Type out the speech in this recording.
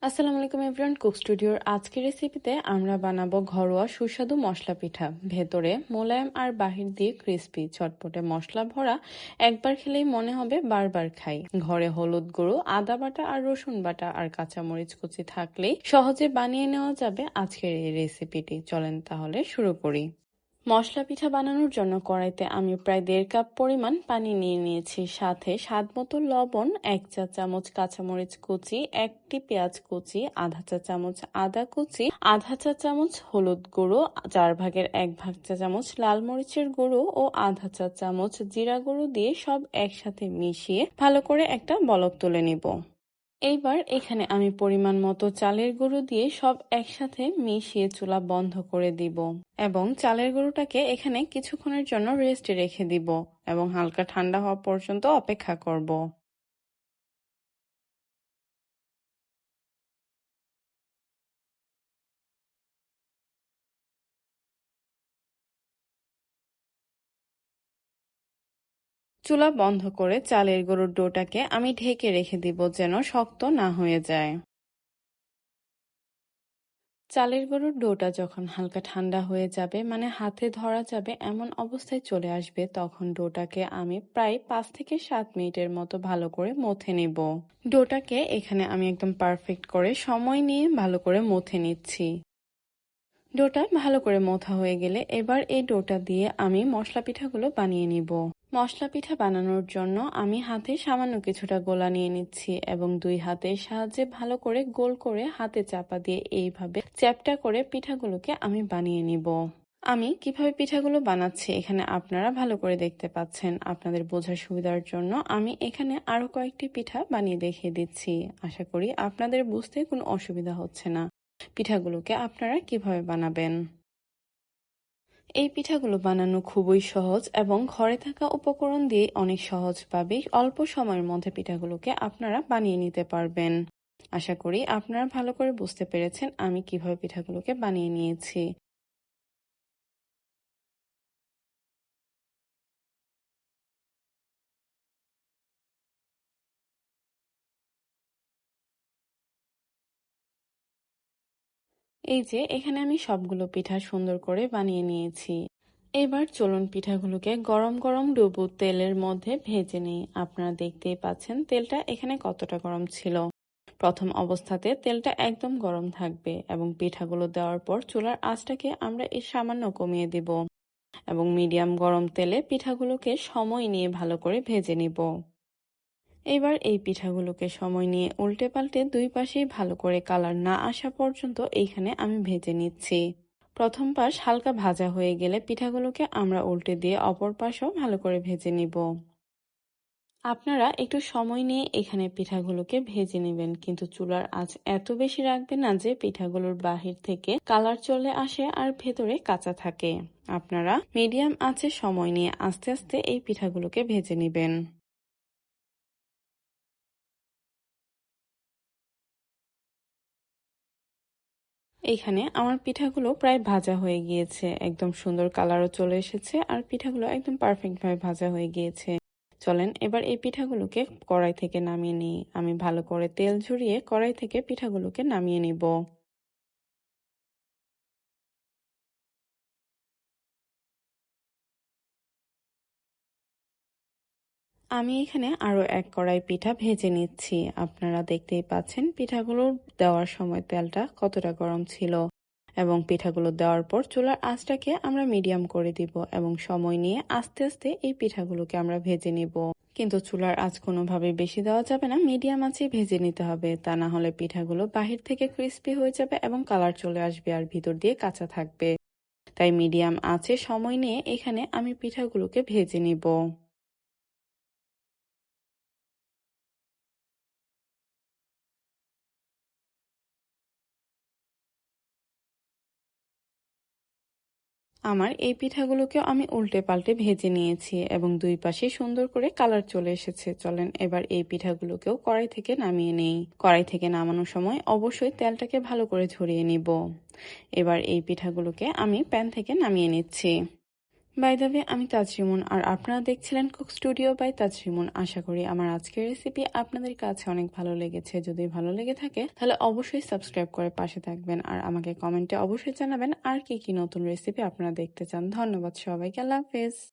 আসসালামু আলাইকুম everyone, cook স্টুডিওর আজকের রেসিপিতে আমরা বানাবো ঘরোয়া সুস্বাদু মশলা পিঠা। ভেতরে মোলায়েম আর বাহির দিয়ে ক্রিস্পি, চটপটে মশলা ভরা। একবার খেলেই মনে হবে বারবার খাই। ঘরে হলুদ গুঁড়ো, আদা বাটা আর রসুন বাটা আর কাঁচামরিচ কুচি থাকলেই সহজে বানিয়ে নেওয়া যাবে আজকের এই রেসিপিটি। চলেন তাহলে শুরু করি। মশলা পিঠা বানানোর জন্য কড়াইতে আমি প্রায় 1.5 কাপ পরিমাণ পানি নিয়ে নিয়েছি। সাথে স্বাদ মতো লবণ, 1 চা চামচ কাঁচামরিচ কুচি, 1টি পেঁয়াজ কুচি, আধা চা চামচ আদা কুচি, আধা চা চামচ হলুদ গুঁড়ো, 1/4 চা চামচ লাল মরিচের গুঁড়ো ও আধা চা চামচ জিরা গুঁড়ো দিয়ে সব একসাথে মিশিয়ে ভালো করে একটা বলক তুলে নিব। এইবার এখানে আমি পরিমাণ মতো চালের গুঁড়ো দিয়ে সব একসাথে মিশিয়ে চুলা বন্ধ করে দিব এবং চালের গুঁড়োটাকে এখানে কিছুক্ষণের জন্য রেস্টে রেখে দিব এবং হালকা ঠান্ডা হওয়া পর্যন্ত অপেক্ষা করব। চুলা বন্ধ করে চালের গুঁড়োর ডোটাকে আমি ঢেকে রেখে দিব যেন শক্ত না হয়ে যায়। চালের গুঁড়োর ডোটা যখন হালকা ঠান্ডা হয়ে যাবে, মানে হাতে ধরা যাবে এমন অবস্থায় চলে আসবে, তখন ডোটাকে আমি প্রায় 5 থেকে 7 মিনিটের মতো ভালো করে মথে নিব। ডোটাকে এখানে আমি একদম পারফেক্ট করে সময় নিয়ে ভালো করে মথে নিচ্ছি। ডোটা ভালো করে মথা হয়ে গেলে এবার এই ডোটা দিয়ে আমি মশলা পিঠাগুলো বানিয়ে নিব। মশলা পিঠা বানানোর জন্য আমি হাতে সামান্য কিছুটা গোলা নিয়ে নিচ্ছি এবং 2 হাতের সাহায্যে ভালো করে গোল করে হাতে চাপা দিয়ে এইভাবে চ্যাপ্টা করে পিঠাগুলোকে আমি বানিয়ে নিব। আমি কিভাবে পিঠাগুলো বানাচ্ছি এখানে আপনারা ভালো করে দেখতে পাচ্ছেন। আপনাদের বোঝার সুবিধার জন্য আমি এখানে আরো কয়েকটি পিঠা বানিয়ে দেখিয়ে দিচ্ছি। আশা করি আপনাদের বুঝতে কোনো অসুবিধা হচ্ছে না। পিঠাগুলোকে আপনারা কিভাবে বানাবেন। এই পিঠাগুলো বানানো খুবই সহজ এবং ঘরে থাকা উপকরণ দিয়ে অনেক সহজভাবে অল্প সময়ের মধ্যে পিঠাগুলোকে আপনারা বানিয়ে নিতে পারবেন। আশা করি আপনারা ভালো করে বুঝতে পেরেছেন আমি কিভাবে পিঠাগুলোকে বানিয়ে নিয়েছি। এই যে এখানে আমি সবগুলো পিঠা সুন্দর করে বানিয়ে নিয়েছি। এবার চলুন পিঠাগুলোকে গরম গরম ডুবো তেলের মধ্যে ভেজে নিই। আপনারা দেখতেই পাচ্ছেন তেলটা এখানে কতটা গরম ছিল। প্রথম অবস্থাতে তেলটা একদম গরম থাকবে এবং পিঠাগুলো দেওয়ার পর চুলার আঁচটাকে আমরা এর সামান্য কমিয়ে দিব এবং মিডিয়াম গরম তেলে পিঠাগুলোকে সময় নিয়ে ভালো করে ভেজে নিব। এবার এই পিঠাগুলোকে সময় নিয়ে উল্টে পাল্টে দুই পাশেই ভালো করে কালার না আসা পর্যন্ত এইখানে আমি ভেজে নিচ্ছি। প্রথম পাশ হালকা ভাজা হয়ে গেলে পিঠাগুলোকে আমরা উল্টে দিয়ে অপর পাশও ভালো করে ভেজে নিব। আপনারা একটু সময় নিয়ে এখানে পিঠাগুলোকে ভেজে নেবেন, কিন্তু চুলার আঁচ এত বেশি রাখবেন না যে পিঠাগুলোর বাহির থেকে কালার চলে আসে আর ভেতরে কাঁচা থাকে। আপনারা মিডিয়াম আঁচে সময় নিয়ে আস্তে আস্তে এই পিঠাগুলোকে ভেজে নেবেন। এইখানে আমার পিঠাগুলো প্রায় ভাজা হয়ে গিয়েছে, একদম সুন্দর কালারও চলে এসেছে আর পিঠাগুলো একদম পারফেক্ট ভাবে ভাজা হয়ে গিয়েছে। চলেন এবার এই পিঠাগুলোকে কড়াই থেকে নামিয়ে নিই। আমি ভালো করে তেল ঝরিয়ে কড়াই থেকে পিঠাগুলোকে নামিয়ে নিব। আমি এখানে আরো এক কড়াই পিঠা ভেজে নিচ্ছি। আপনারা দেখতেই পাচ্ছেন পিঠাগুলো দেওয়ার সময় তেলটা কতটা গরম ছিল এবং পিঠাগুলো দেওয়ার পর চুলার আঁচটাকে আমরা মিডিয়াম করে দিব এবং সময় নিয়ে আস্তে আস্তে এই পিঠাগুলোকে আমরা ভেজে নিব। কিন্তু চুলার আঁচ কোনোভাবে বেশি দেওয়া যাবে না, মিডিয়াম আঁচেই ভেজে নিতে হবে। তা না হলে পিঠাগুলো বাহির থেকে ক্রিস্পি হয়ে যাবে এবং কালার চলে আসবে আর ভিতর দিয়ে কাঁচা থাকবে। তাই মিডিয়াম আঁচে সময় নিয়ে এখানে আমি পিঠাগুলোকে ভেজে নিব। আমার এই পিঠাগুলোকেও আমি উল্টে পাল্টে ভেজে নিয়েছি এবং দুই পাশে সুন্দর করে কালার চলে এসেছে। চলেন এবার এই পিঠাগুলোকেও কড়াই থেকে নামিয়ে নেই। কড়াই থেকে নামানোর সময় অবশ্যই তেলটাকে ভালো করে ঝরিয়ে নিব। এবার এই পিঠাগুলোকে আমি প্যান থেকে নামিয়ে নিচ্ছি। বাই দ্য ওয়ে, আমি তাজরিমুন আর আপনারা দেখছিলেন কুক স্টুডিও বাই তাজরিমুন। আশা করি আমার আজকের রেসিপি আপনাদের কাছে অনেক ভালো লেগেছে। যদি ভালো লেগে থাকে তাহলে অবশ্যই সাবস্ক্রাইব করে পাশে থাকবেন আর আমাকে কমেন্টে অবশ্যই জানাবেন আর কি কি নতুন রেসিপি আপনারা দেখতে চান। ধন্যবাদ সবাইকে, আল্লাহ হাফেজ।